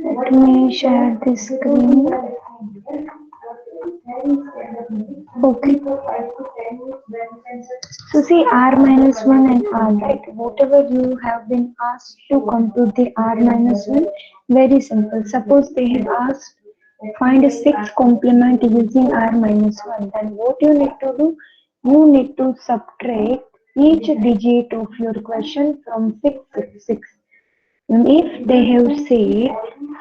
Let me share the screen. Okay. So see R minus 1 and R, right? Whatever you have been asked to compute the R minus 1, very simple. Suppose they had asked find a 6 complement using R minus 1, then what you need to do? You need to subtract each digit of your question from 6. And if they have said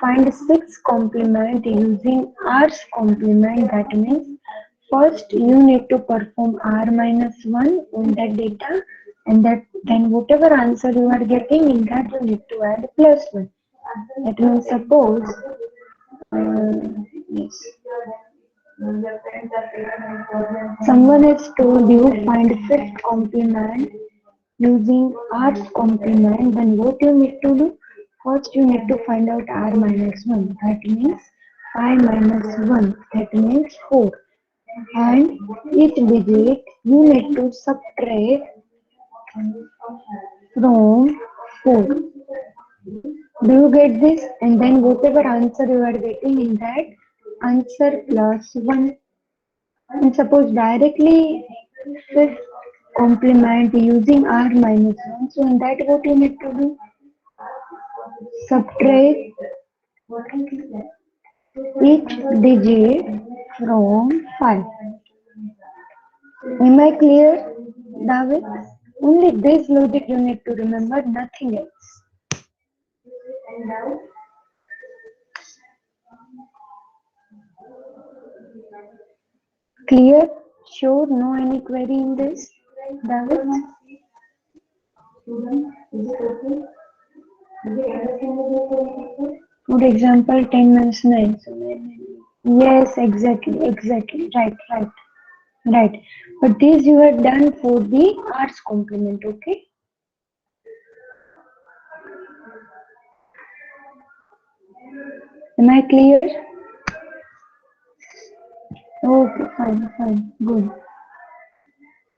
find 6 complement using R's complement, that means first you need to perform R minus 1 on that data, and then whatever answer you are getting in that you need to add plus 1. That means suppose yes, someone has told you find fifth complement using R's complement, then what you need to do? First you need to find out R minus 1. That means 5 minus 1. That means 4. And each digit you need to subtract from 4. Do you get this? And then whatever answer you are getting in that, answer plus 1. And suppose directly fifth complement using R minus 1. So in that what you need to do? Subtract each digit from 5. Am I clear, David? Only this logic you need to remember, nothing else. Clear? Sure? No any query in this, David? For example, 10 minus 9. Yes, exactly. Right. But this you have done for the arts complement, okay? Am I clear? Okay, fine, good.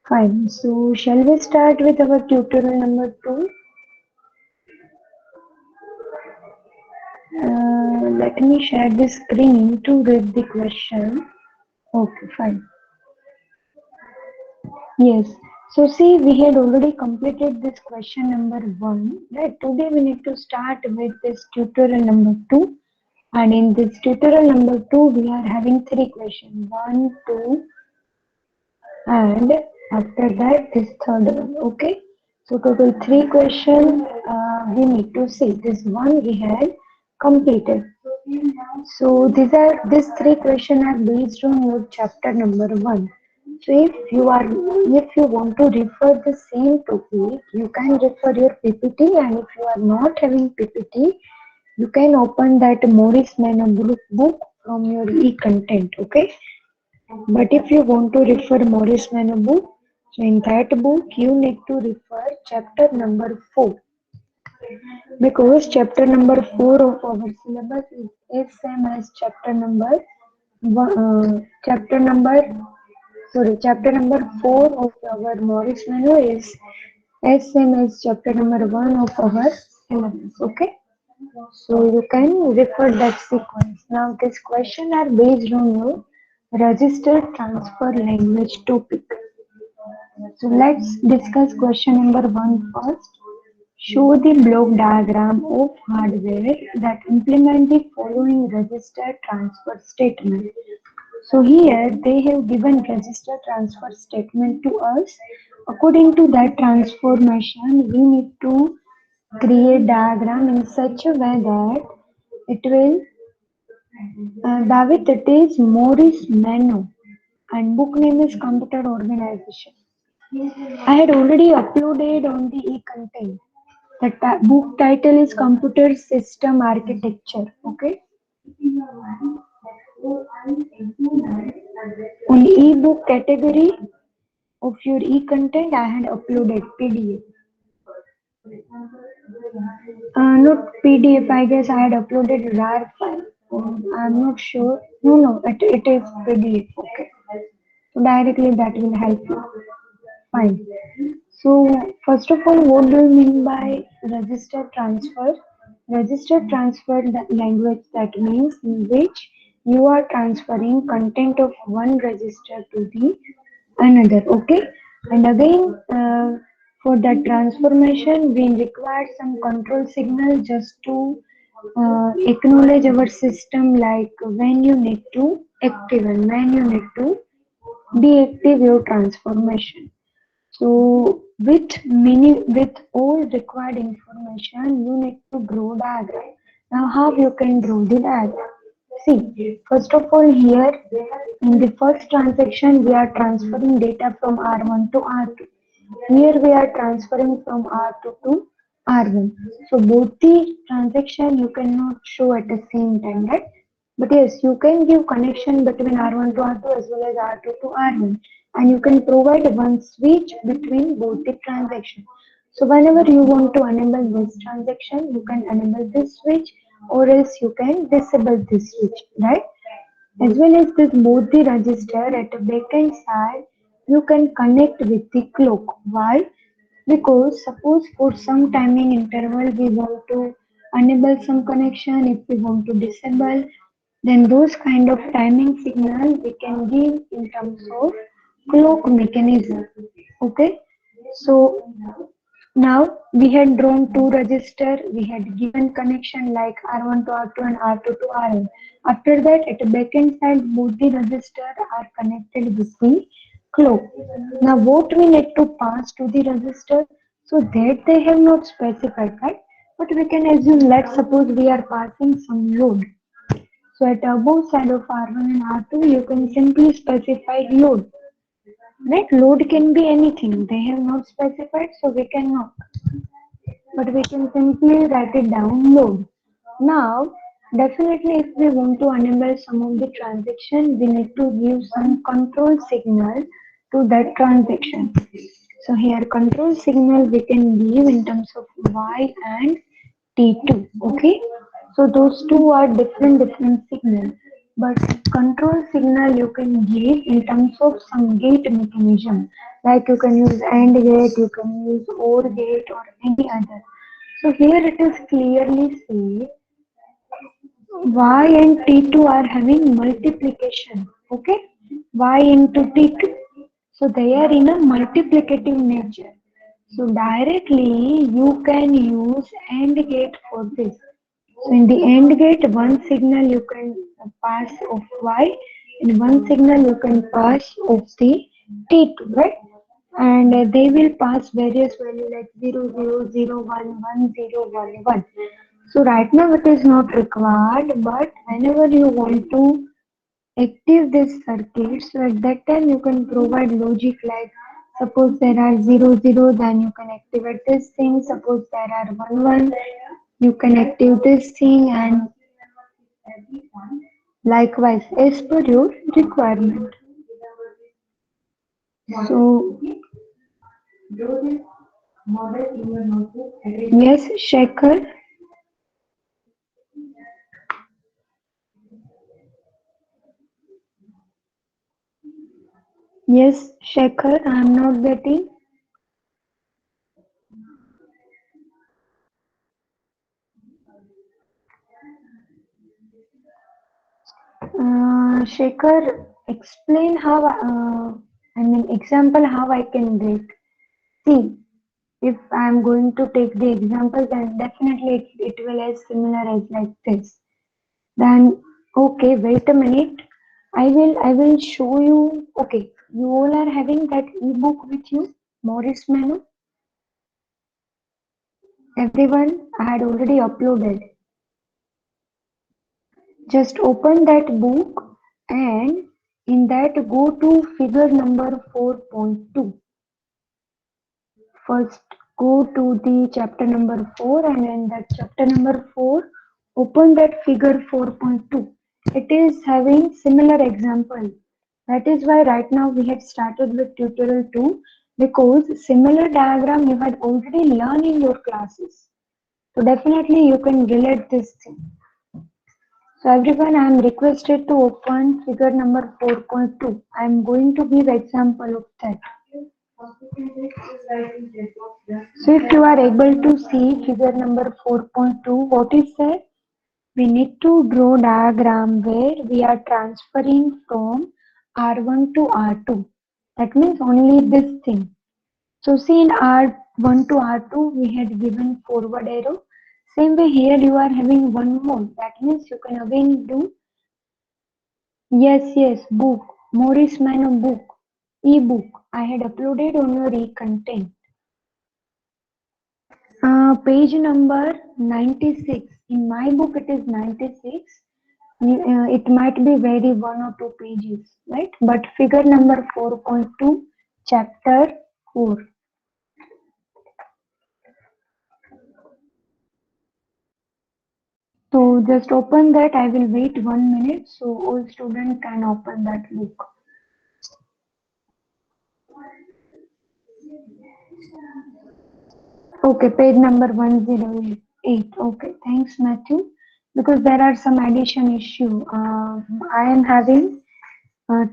Fine. So, shall we start with our tutorial number 2? Let me share the screen to read the question. Okay, fine. Yes. So, see, we had already completed this question number 1. Right. Today we need to start with this tutorial number 2. And in this tutorial number 2, we are having 3 questions. 1, 2, and after that this third one. Okay. So total 3 questions we need to see. This one we had completed. So these 3 questions are based on your chapter number 1. So if you want to refer the same topic, you can refer your PPT, and if you are not having PPT, you can open that Morris Mann book from your e-content, okay? But if you want to refer Morris Mann book, so in that book you need to refer chapter number 4, because chapter number 4 of our syllabus is same as chapter number 4 of our Morris Mann is as same as chapter number 1 of our syllabus, okay? So you can refer that sequence. Now these questions are based on your registered transfer language topic. So let's discuss question number 1 first. Show the block diagram of hardware that implement the following register transfer statement. So here they have given register transfer statement to us. According to that transformation, we need to create diagram in such a way that it will, David, it is Morris Mann and book name is Computer Organization. I had already uploaded on the e-content. The book title is Computer System Architecture. Okay. On e-book category of your e-content, I had uploaded PDF. Not PDF, I guess I had uploaded RAR file. I'm not sure. No, it is PDF. Okay. So directly that will help you. Fine. So first of all, what do you mean by register transfer? Register transfer the language that means in which you are transferring content of one register to the another. Okay, and again for that transformation, we require some control signal just to acknowledge our system, like when you need to active and when you need to deactive your transformation. So with all required information, you need to draw diagram. Now how you can draw the diagram? See, first of all here in the first transaction we are transferring data from R1 to R2. Here we are transferring from R2 to R1. So both the transaction you cannot show at the same time, right? But yes, you can give connection between R1 to R2 as well as R2 to R1, and you can provide one switch between both the transactions. So whenever you want to enable this transaction, you can enable this switch, or else you can disable this switch, right? As well as this both the register at the backend side, you can connect with the clock. Why? Because suppose for some timing interval we want to enable some connection, if we want to disable, then those kind of timing signal we can give in terms of clock mechanism. Okay, so now we had drawn two register, we had given connection like R1 to R2 and R2 to Rn. After that, at the backend side, both the register are connected with the clock. Now what we need to pass to the register, so that they have not specified, right? But we can assume, let's suppose we are passing some load. So at above side of R1 and R2, you can simply specify load. Right? Load can be anything. They have not specified, so we cannot. But we can simply write it down load. Now, definitely if we want to enable some of the transaction, we need to give some control signal to that transaction. So here control signal we can give in terms of Y and T2. Okay. So those two are different signals. But control signal you can give in terms of some gate mechanism. Like you can use AND gate, you can use OR gate or any other. So here it is clearly say Y and T2 are having multiplication. Okay. Y into T2. So they are in a multiplicative nature. So directly you can use AND gate for this. So in the AND gate, one signal you can pass of Y and one signal you can pass of the T2, right? And they will pass various values like 0, 0, 0, 1, 1, 0, 1, 1. So right now it is not required, but whenever you want to active this circuit, so at that time you can provide logic like suppose there are 0, 0, then you can activate this thing. Suppose there are 1, 1, you can active this thing, and likewise as per your requirement. So yes, Shekhar. Yes, Shekhar, I am not getting. Shekhar, explain how, I mean, example how I can get. See, if I am going to take the example, then definitely it will as similar as like this. Then, okay, wait a minute. I will show you. Okay, you all are having that ebook with you, Morris Menu. Everyone, I had already uploaded. Just open that book and in that go to figure number 4.2. First go to the chapter number 4 and in that chapter number 4 open that figure 4.2. It is having similar example. That is why right now we have started with tutorial 2 because similar diagram you had already learned in your classes. So definitely you can relate this thing. So everyone, I am requested to open figure number 4.2. I am going to give example of that. So if you are able to see figure number 4.2, what is that? We need to draw diagram where we are transferring from R1 to R2. That means only this thing. So see, in R1 to R2 we had given forward arrow. Same way here you are having one more. That means you can again do yes, book. Morris Mano book. E-book. I had uploaded on your e-content. Page number 96. In my book it is 96. It might be vary 1 or 2 pages, right? But figure number 4.2, chapter 4. So just open that. I will wait 1 minute so all students can open that book. Okay, page number 108. Okay, thanks Matthew. Because there are some addition issue. I am having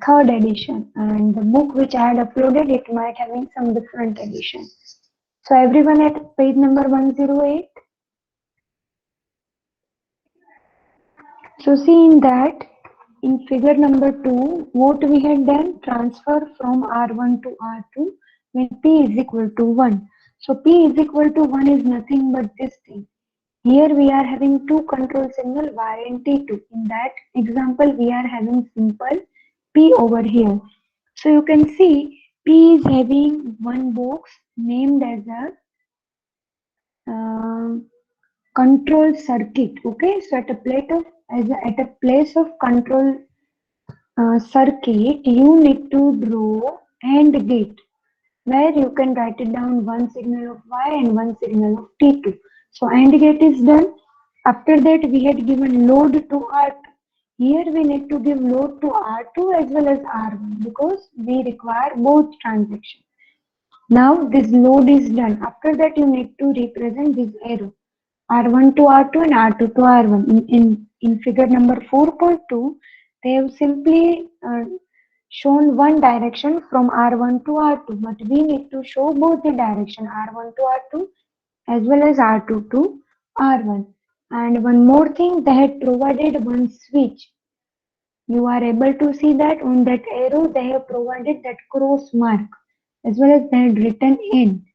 third edition, and the book which I had uploaded, it might having some different edition. So everyone at page number 108. So see in that, in figure number 2, what we had done, transfer from R1 to R2 when P is equal to 1. So P is equal to 1 is nothing but this thing. Here we are having two control signal Y and T2. In that example, we are having simple P over here. So you can see P is having one box named as a control circuit. Okay, so at a place of control circuit, you need to draw AND gate where you can write it down one signal of Y and one signal of T2. So AND gate is done. After that, we had given load to R2. Here we need to give load to R2 as well as R1 because we require both transactions. Now this load is done. After that, you need to represent this arrow. R1 to R2 and R2 to R1. In figure number 4.2, they have simply shown one direction from R1 to R2, but we need to show both the direction R1 to R2 as well as R2 to R1. And one more thing, they had provided one switch. You are able to see that on that arrow they have provided that cross mark as well as they had written N.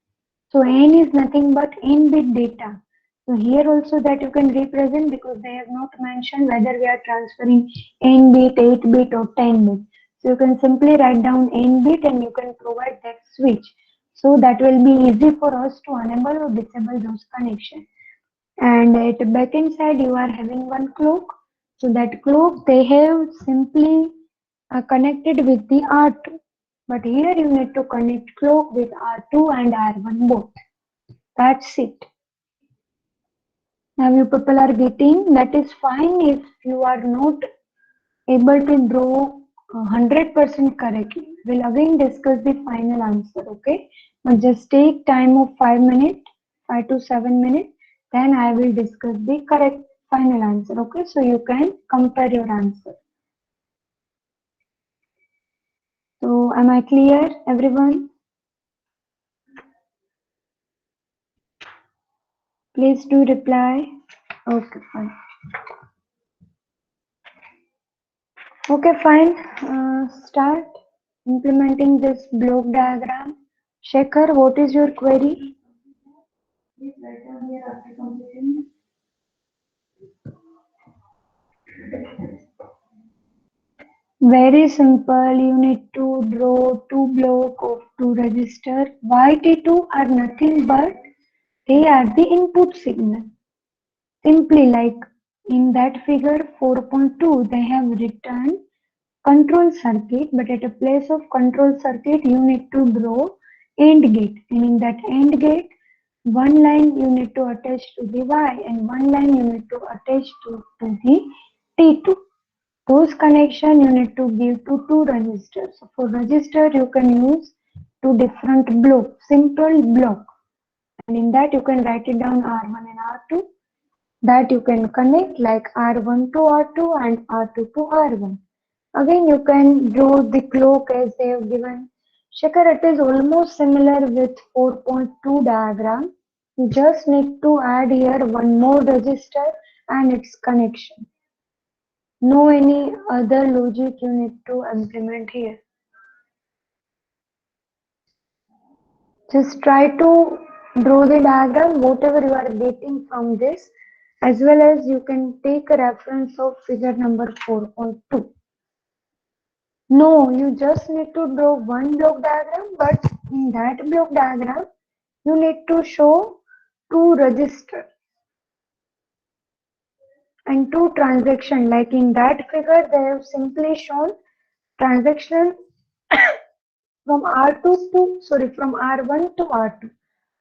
So N is nothing but N-bit data. So here also that you can represent because they have not mentioned whether we are transferring N-bit, 8-bit or 10-bit. So you can simply write down N-bit and you can provide that switch. So that will be easy for us to enable or disable those connections. And at the backend side you are having one clock. So that clock they have simply connected with the R2. But here you need to connect clock with R2 and R1 both. That's it. Now you people are getting, that is fine if you are not able to draw 100% correctly. We'll again discuss the final answer, okay? But just take time of 5 minutes, 5 to 7 minutes, then I will discuss the correct final answer, okay? So you can compare your answer. So am I clear, everyone? Please do reply. Okay, fine. Okay, fine. Start implementing this block diagram. Shekhar, what is your query? Very simple. You need to draw two blocks of two resistors. YT2 are nothing but they are the input signal. Simply like in that figure 4.2, they have written control circuit, but at a place of control circuit, you need to draw AND gate. And in that AND gate, one line you need to attach to the Y and one line you need to attach to the T2. Those connection you need to give to two resistors. So for resistor, you can use two different block, simple block. And in that you can write it down R1 and R2. That you can connect like R1 to R2 and R2 to R1. Again, you can draw the clock as they have given. Shekhar, it is almost similar with 4.2 diagram. You just need to add here one more register and its connection. No any other logic you need to implement here. Just try to draw the diagram, whatever you are getting from this, as well as you can take a reference of figure number 4.2. No, you just need to draw one block diagram, but in that block diagram, you need to show two registers and two transactions. Like in that figure, they have simply shown transaction from from R1 to R2.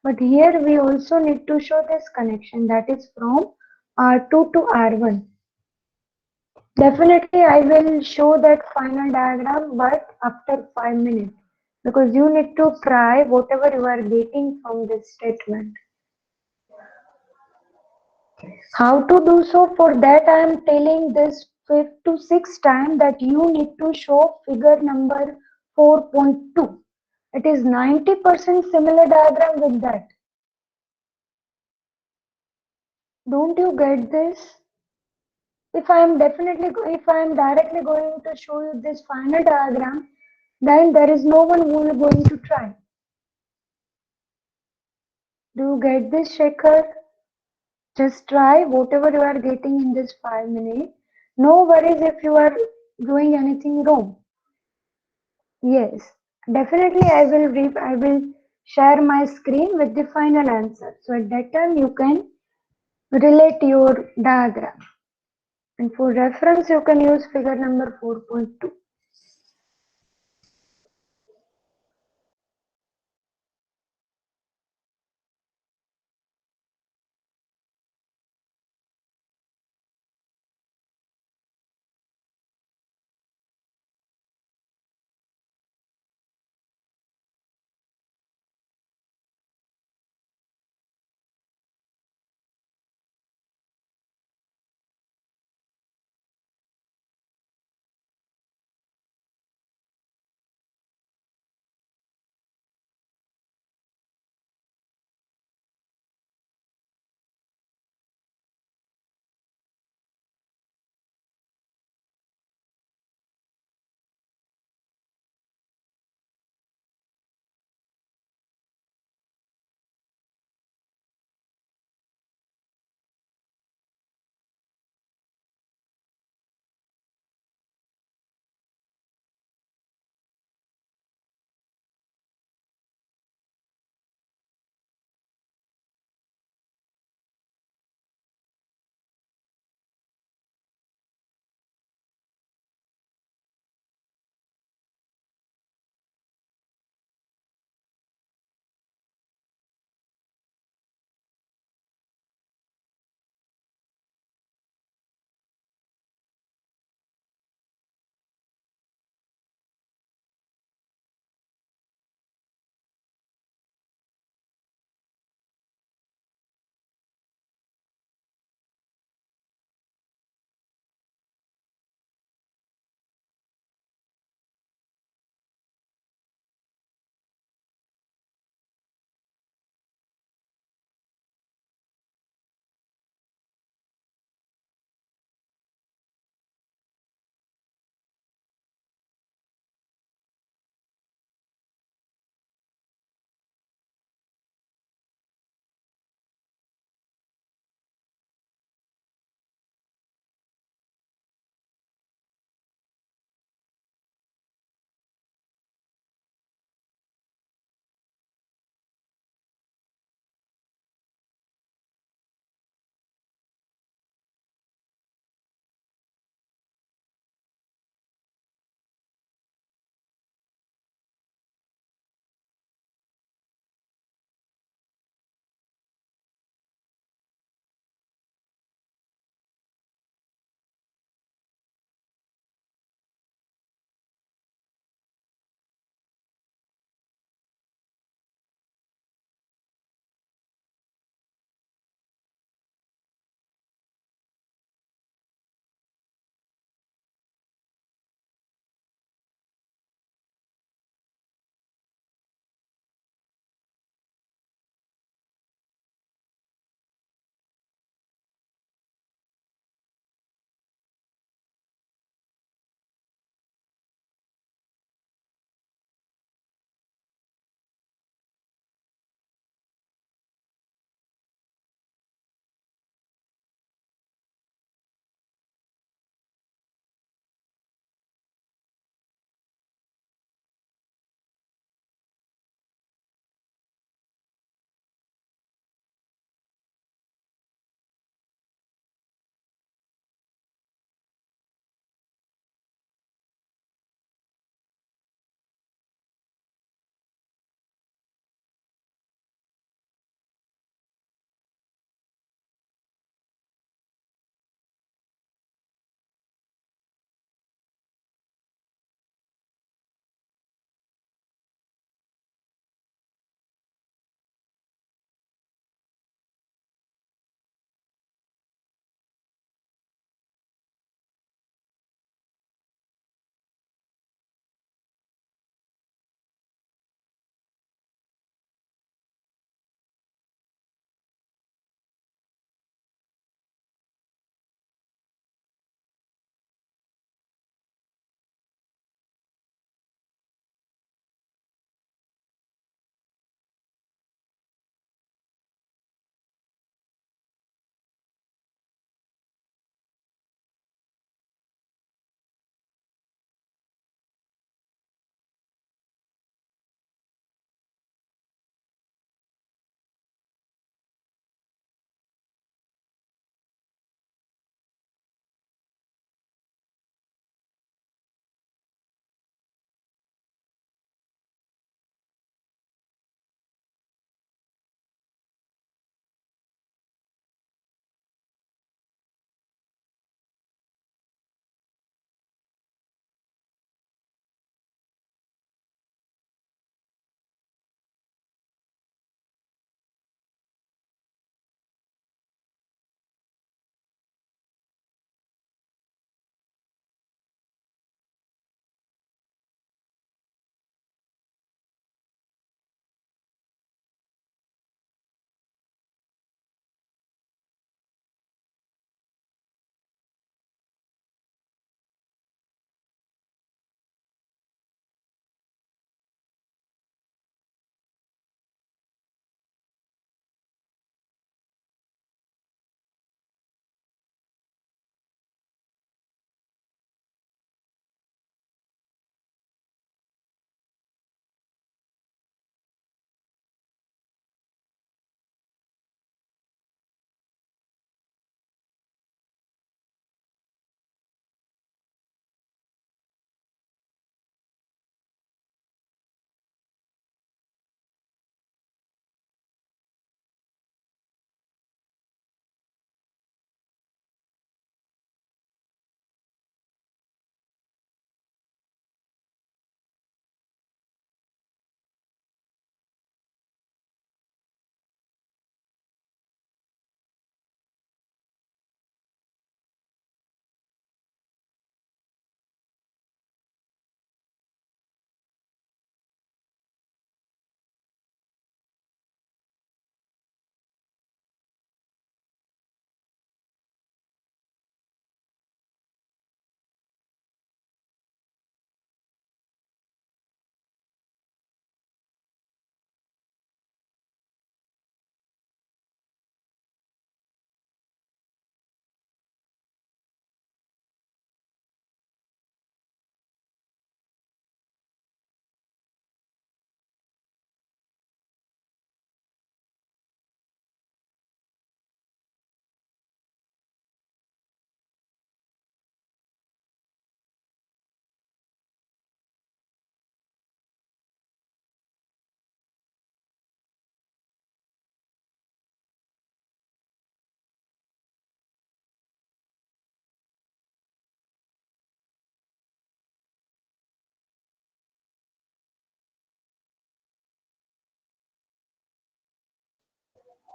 But here we also need to show this connection, that is from R2 to R1. Definitely I will show that final diagram, but after 5 minutes, because you need to try whatever you are getting from this statement. How to do so? For that I am telling this 5th to 6th time that you need to show figure number 4.2. It is 90% similar diagram with that. Don't you get this? If I am directly going to show you this final diagram, then there is no one who is going to try. Do you get this, Shekhar? Just try whatever you are getting in this 5 minutes. No worries if you are doing anything wrong. Yes, definitely I will share my screen with the final answer. So at that time you can relate your diagram. And for reference you can use figure number 4.2.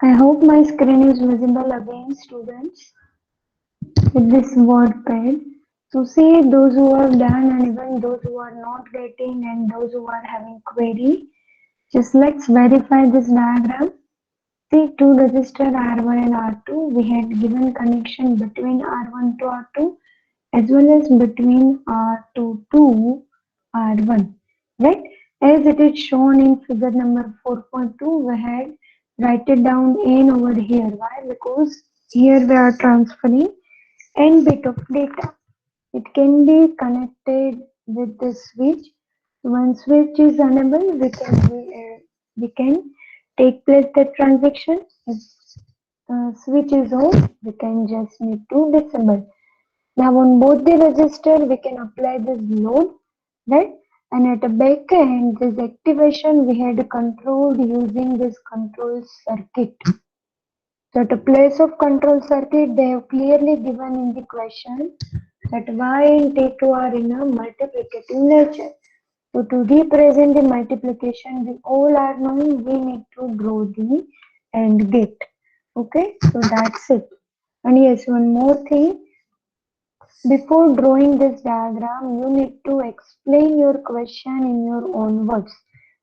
I hope my screen is visible again, students, with this WordPad. So see those who have done and even those who are not getting and those who are having query. Just let's verify this diagram. See two resistor R1 and R2. We had given connection between R1 to R2 as well as between R2 to R1. Right? As it is shown in figure number 4.2, we had write it down N over here. Why? Because here we are transferring N bit of data. It can be connected with the switch. When switch is enabled, we can take place the transaction. If switch is on, we can just need to disable. Now on both the resistor, we can apply this load, right? And at the back end, this activation we had controlled using this control circuit. So at a place of control circuit, they have clearly given in the question that y and t2 are in a multiplicative nature. So to represent the multiplication, we all are knowing we need to draw the AND gate. Okay, so that's it. And yes, one more thing. Before drawing this diagram, you need to explain your question in your own words.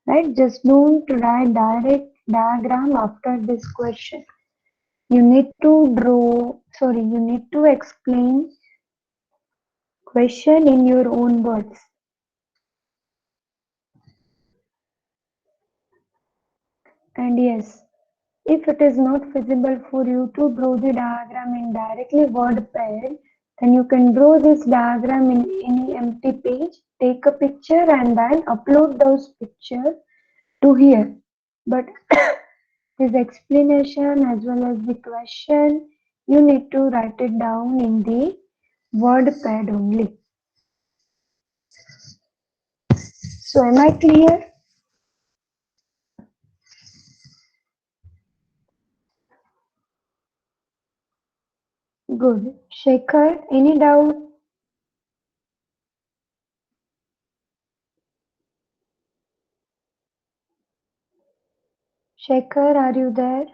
Right? Just don't write direct diagram after this question. You need to you need to explain question in your own words. And yes, if it is not feasible for you to draw the diagram in directly WordPad, then you can draw this diagram in any empty page, take a picture and then upload those pictures to here. But this explanation as well as the question, you need to write it down in the WordPad only. So am I clear? Good. Shekhar, any doubt? Shekhar, are you there?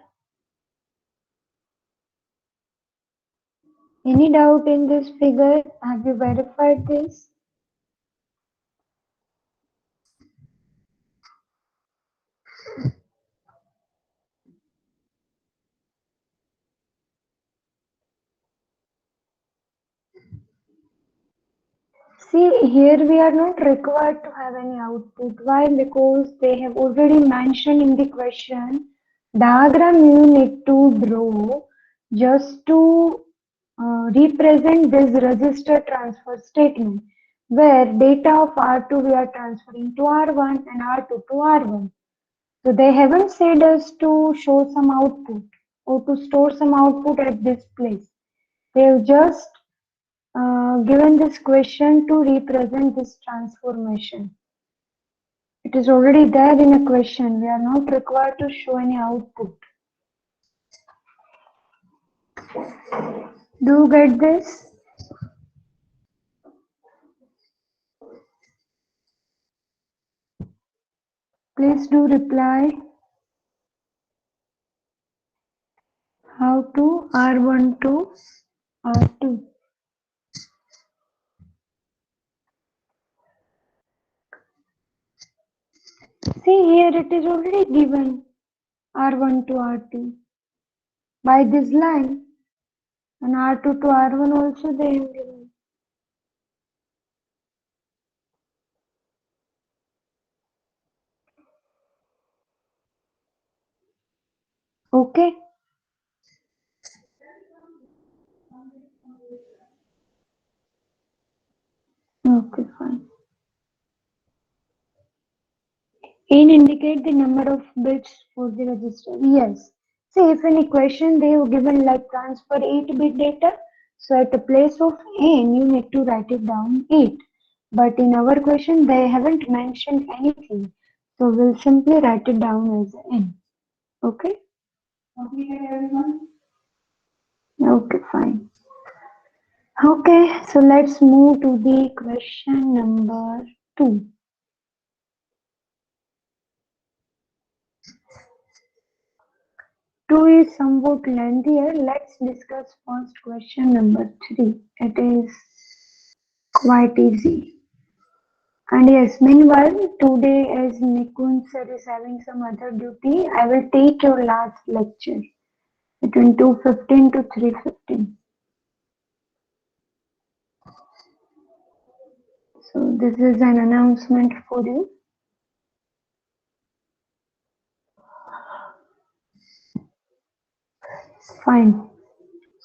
Any doubt in this figure? Have you verified this? See, here we are not required to have any output. Why? Because they have already mentioned in the question, diagram you need to draw just to represent this register transfer statement, where data of R2 we are transferring to R1 and R2 to R1. So they haven't said us to show some output or to store some output at this place. They have just given this question to represent this transformation. It is already there in a question. We are not required to show any output. Do you get this? Please do reply. How to R1 to R2. See here it is already given R1 to R2 by this line, and R2 to R1 also they have given. Okay. Okay, fine. In indicate the number of bits for the register. Yes. See, if in equation they have given like transfer 8-bit data, so at the place of n, you need to write it down 8. But in our question, they haven't mentioned anything. So we'll simply write it down as n. Okay? Okay, everyone? Okay, fine. Okay, so let's move to the question number 2. 2 is somewhat lengthier. Let's discuss first question number 3. It is quite easy. And yes, meanwhile, today as Nikun sir is having some other duty, I will take your last lecture between 2:15 to 3:15. So this is an announcement for you. Fine.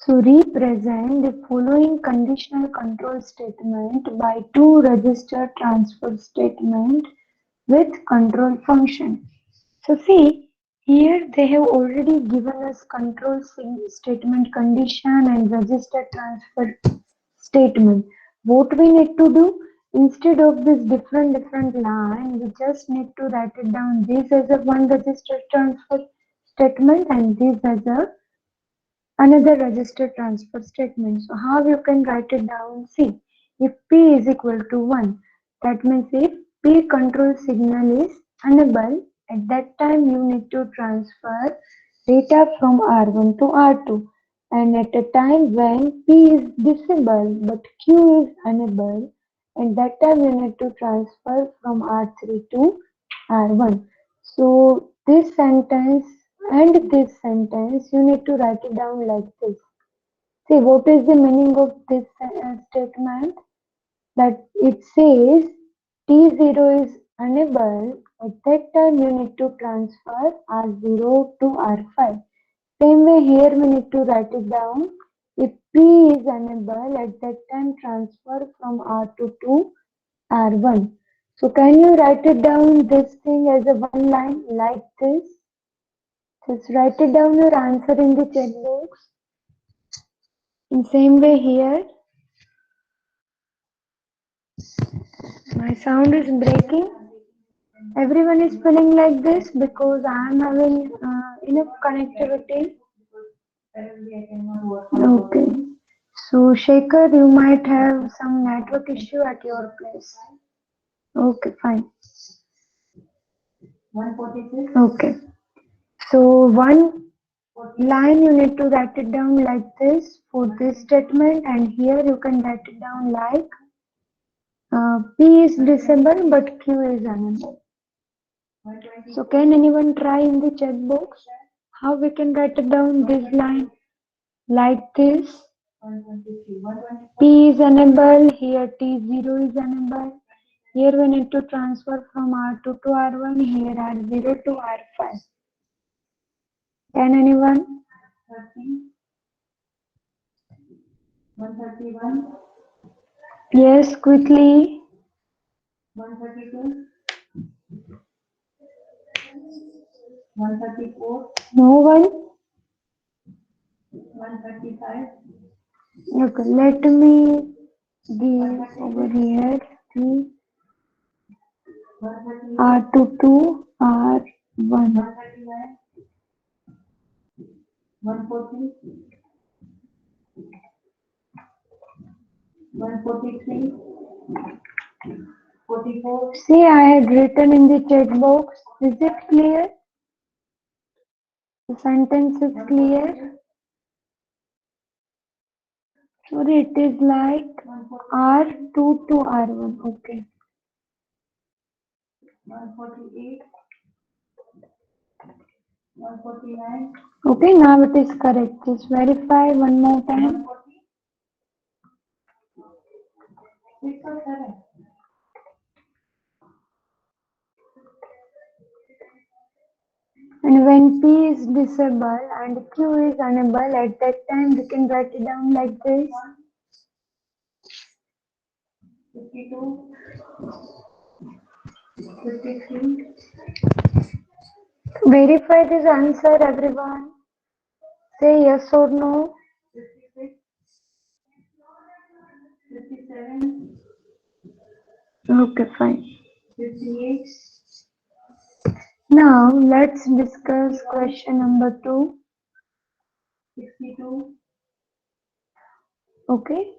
So represent the following conditional control statement by two register transfer statement with control function. So see, here they have already given us control statement condition and register transfer statement. What we need to do, instead of this different line, we just need to write it down this as a one register transfer statement and this as a another register transfer statement. So how you can write it down? See, if P is equal to 1, that means if P control signal is enabled, at that time you need to transfer data from R1 to R2. And at a time when P is disabled but Q is enabled, at that time you need to transfer from R3 to R1. So this sentence and this sentence you need to write it down like this. See, what is the meaning of this statement? That it says T0 is enabled, at that time you need to transfer R0 to R5. Same way here we need to write it down. If P is enabled, at that time transfer from R2 to R1. So can you write it down this thing as a one line like this? Just write it down your answer in the chat box. In same way here. My sound is breaking. Everyone is feeling like this because I am having enough connectivity. Okay. So Shekhar, you might have some network issue at your place. Okay, fine. Okay. So one line you need to write it down like this for this statement, and here you can write it down like P is disabled but Q is enabled. So can anyone try in the chat box how we can write it down this line like this? P is enabled, here T0 is enabled. Here we need to transfer from R2 to R1, here R0 to R5. Can anyone? 131. Yes, quickly. 132. 134. No one? 135. Okay, let me give over here the R2 to R1. 140. 143. 44. See, I had written in the chat box. Is it clear? The sentence is clear. Sorry, it is like R2 to R1. Okay. 148. 149. Okay, now it is correct. Just verify one more time. It's all correct. And when P is disabled and Q is enabled, at that time we can write it down like this. 52. 53. Verify this answer, everyone. Say yes or no. 56. 57. Okay, fine. 58. Now let's discuss question number 2. 62. Okay.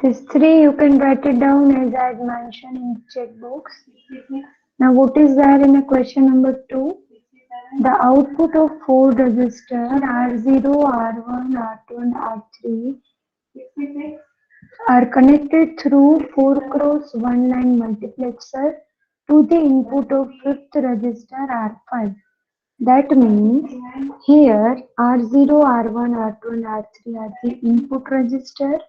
This 3 you can write it down as I had mentioned in the check box. 66. Now what is there in a question number 2? The output of 4 register R0, R1, R2 and R3 are connected through 4 cross 1 line multiplexer to the input of 5th register R5. That means here R0, R1, R2 and R3 are the input register,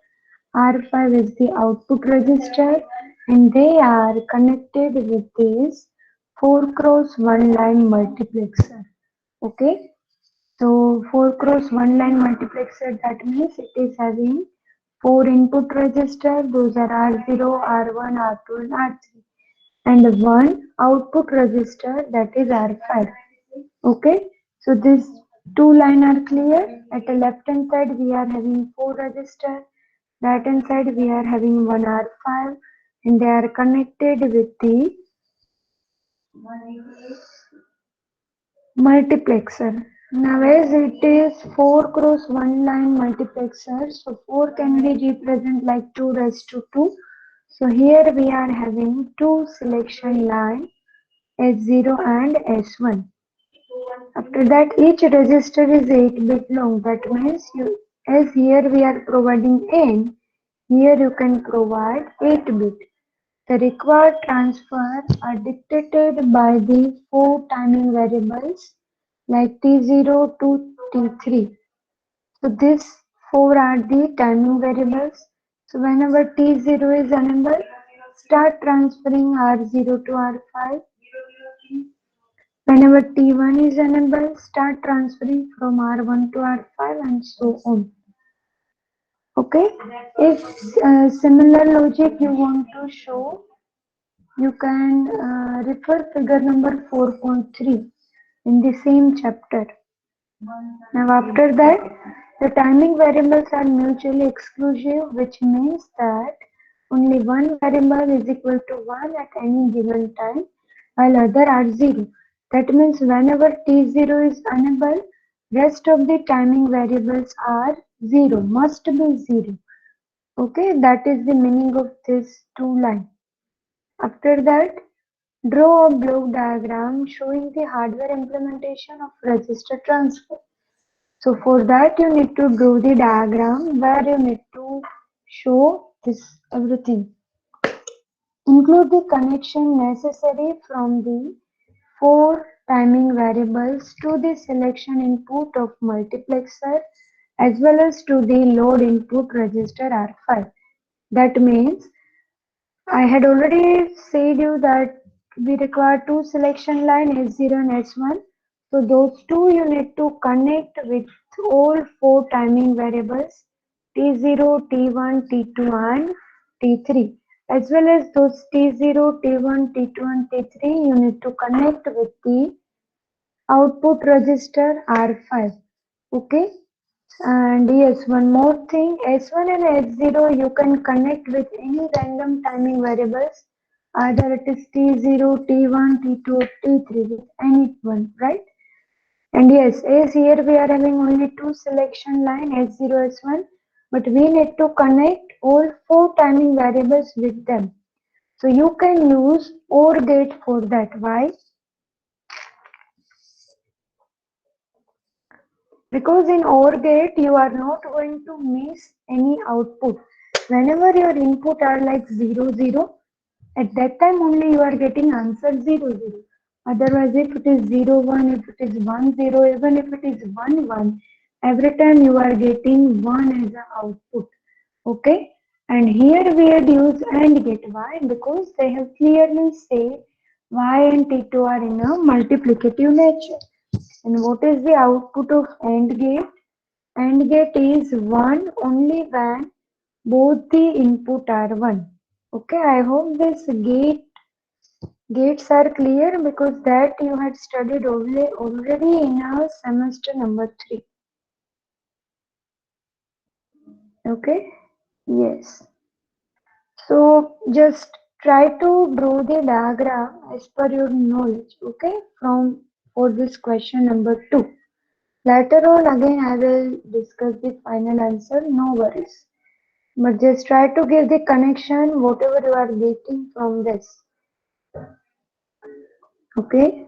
R5 is the output register, and they are connected with this 4 cross 1 line multiplexer. Okay, so 4 cross 1 line multiplexer, that means it is having 4 input register, those are R0, R1, R2 and R3, and 1 output register, that is R5. Okay, so these two lines are clear. At the left hand side we are having 4 register, right hand side we are having 1 R5, and they are connected with the multiplexer. Now as it is 4 cross 1 line multiplexer, so 4 can be represented like 2 raised to 2. So here we are having two selection line S0 and S1. After that each register is 8 bit long. That means as here we are providing n, here you can provide 8 bit. The required transfer are dictated by the 4 timing variables like T0 to T3. So these 4 are the timing variables. So whenever T0 is enabled, start transferring R0 to R5. Whenever T1 is enabled, start transferring from R1 to R5 and so on. Okay. If similar logic you want to show, you can refer figure number 4.3 in the same chapter. Now after that, the timing variables are mutually exclusive, which means that only one variable is equal to 1 at any given time, while other are 0. That means whenever T0 is enabled, rest of the timing variables are 0, must be 0. Okay, that is the meaning of this two line. After that, draw a block diagram showing the hardware implementation of register transfer. So for that you need to draw the diagram where you need to show this everything. Include the connection necessary from the 4 timing variables to the selection input of multiplexer as well as to the load input register R5. That means I had already said you that we require two selection line S0 and S1. So those two you need to connect with all 4 timing variables T0, T1, T2 and T3, as well as those T0, T1, T2 and T3 you need to connect with the output register R5. Okay. And yes, one more thing, S1 and S0 you can connect with any random timing variables, either it is T0, T1, T2, T3, with any one, right? And yes, as here we are having only two selection line S0, S1, but we need to connect all 4 timing variables with them. So you can use OR gate for that. Why? Because in OR gate you are not going to miss any output. Whenever your input are like 0, 0, at that time only you are getting answer 0, 0. Otherwise if it is 0, 1, if it is 1, 0, even if it is 1, 1, every time you are getting 1 as an output. Okay. And here we had used AND gate. Why? Because they have clearly said Y and T2 are in a multiplicative nature. And what is the output of AND gate? AND gate is 1 only when both the input are 1. Okay, I hope this gates are clear because that you had studied already in our semester number 3. Okay, yes. So just try to draw the diagram as per your knowledge. Okay, for this question number 2. Later on again I will discuss the final answer, no worries. But just try to give the connection whatever you are getting from this. Okay.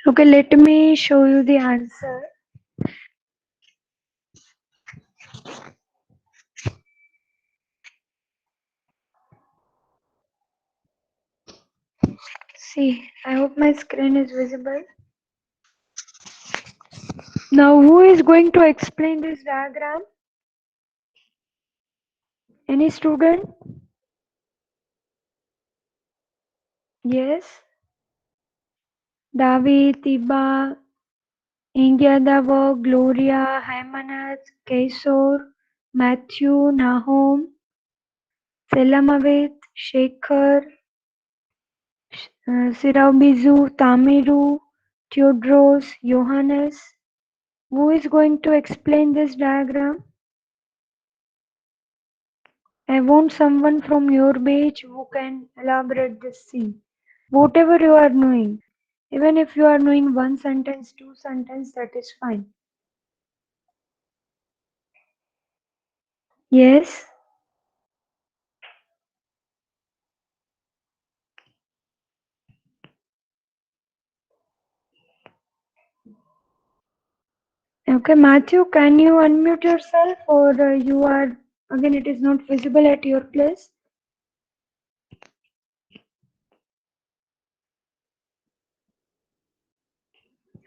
Okay, let me show you the answer. See, I hope my screen is visible. Now, who is going to explain this diagram? Any student? Yes? David, Tiba, Ingyadava, Gloria, Haimanat, Kesor, Matthew, Nahum, Selamavit, Shekhar, Siraubizu, Tamiru, Theodros, Johannes. Who is going to explain this diagram? I want someone from your batch who can elaborate this scene. Whatever you are knowing. Even if you are knowing one sentence, two sentences, that is fine. Yes? Okay, Matthew, can you unmute yourself, or you are, again, it is not visible at your place?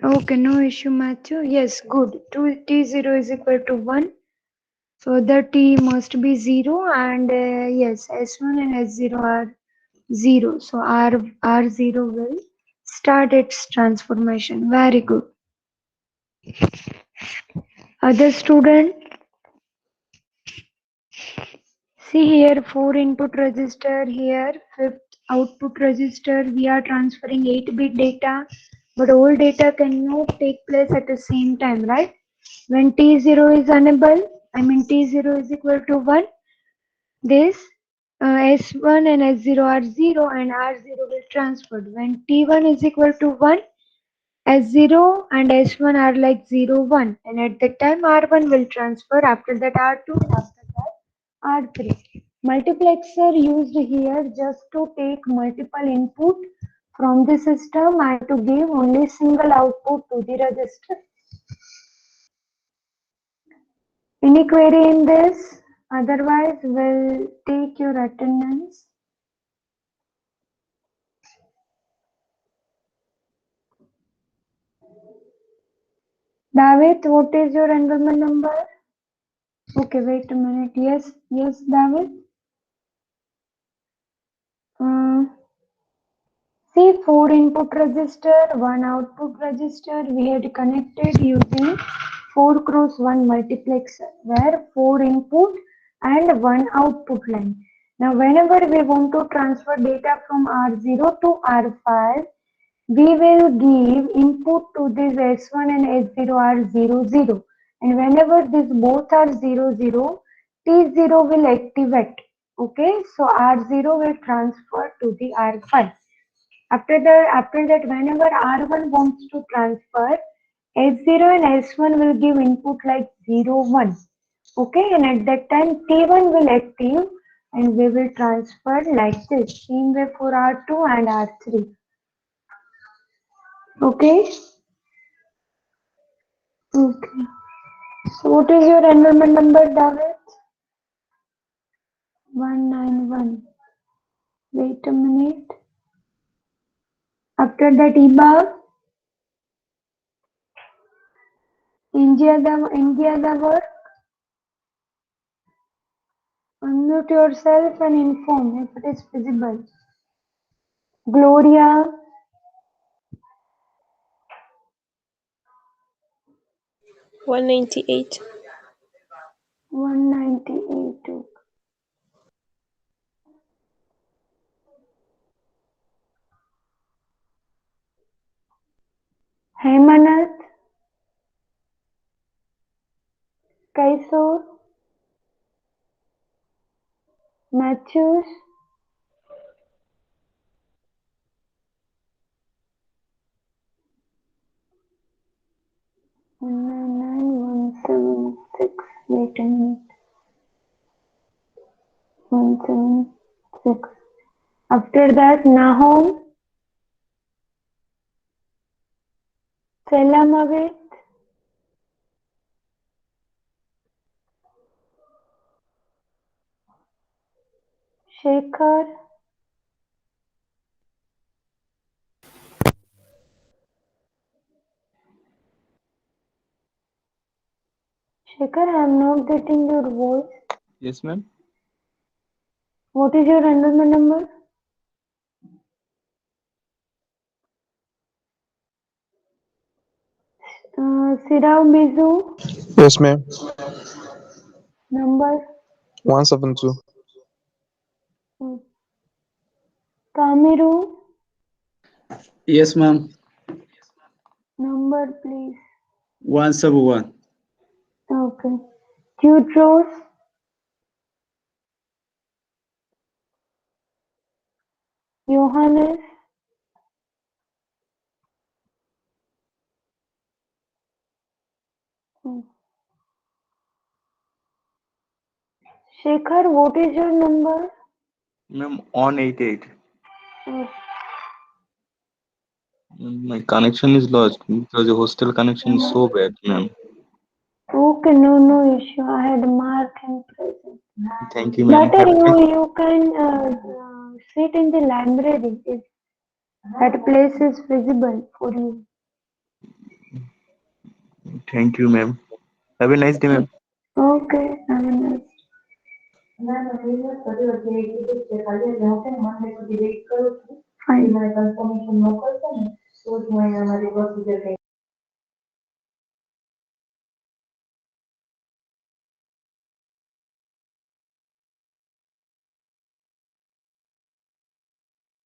Okay, no issue, Matthew. Yes, good. T0 is equal to 1. So the T must be 0, and yes, S1 and S0 are 0. So R0 will start its transformation. Very good. Other student? See here, 4 input register, here 5th output register. We are transferring 8-bit data, but all data cannot take place at the same time, right? When T0 is unable, I mean T0 is equal to 1, this S1 and S0 are 0 and R0 will transfer. When T1 is equal to 1, S0 and S1 are like 0, 1, and at that time R1 will transfer, after that R2, and after that R3. Multiplexer used here just to take multiple input from the system and to give only single output to the register. Any query in this? Otherwise, we'll take your attendance. David, what is your enrollment number? Okay, wait a minute. Yes, David. See, 4 input register, 1 output register. We had connected using 4 cross 1 multiplexer, where 4 input and 1 output line. Now, whenever we want to transfer data from R0 to R5, we will give input to this S1 and S0 are 0, 0. And whenever these both are 0, 0, T0 will activate. Okay, so R0 will transfer to the R5. After that, whenever R1 wants to transfer, S0 and S1 will give input like 0, 1. Okay, and at that time T1 will active and we will transfer like this. Same way for R2 and R3. Okay? Okay. So what is your enrollment number, David? 191. Wait a minute. After that, Iba, India the work. Unmute yourself and inform if it is visible. Gloria, 198. 198. Hemanath, Kaisor, Matthews, one nine nine 176. Wait a minute. 176. After that, Nahum, Selamavit, Shekhar, Shekhar, I am not getting your voice. Yes, ma'am. What is your enrollment number? Sirav Bizu, Yes, ma'am. number 172. Kamiru, Yes, ma'am. number please. 171. Okay. Tutros, Johannes, Shekhar, what is your number? Ma'am, on 88. Uh, My connection is lost because the hostel connection is so bad, ma'am. Okay, no issue. I had mark and present. Thank you, ma'am. Better Have a nice. you can sit in the library if that place is visible for you. Thank you, ma'am. Have a nice day, ma'am. Okay, have a nice. Fine.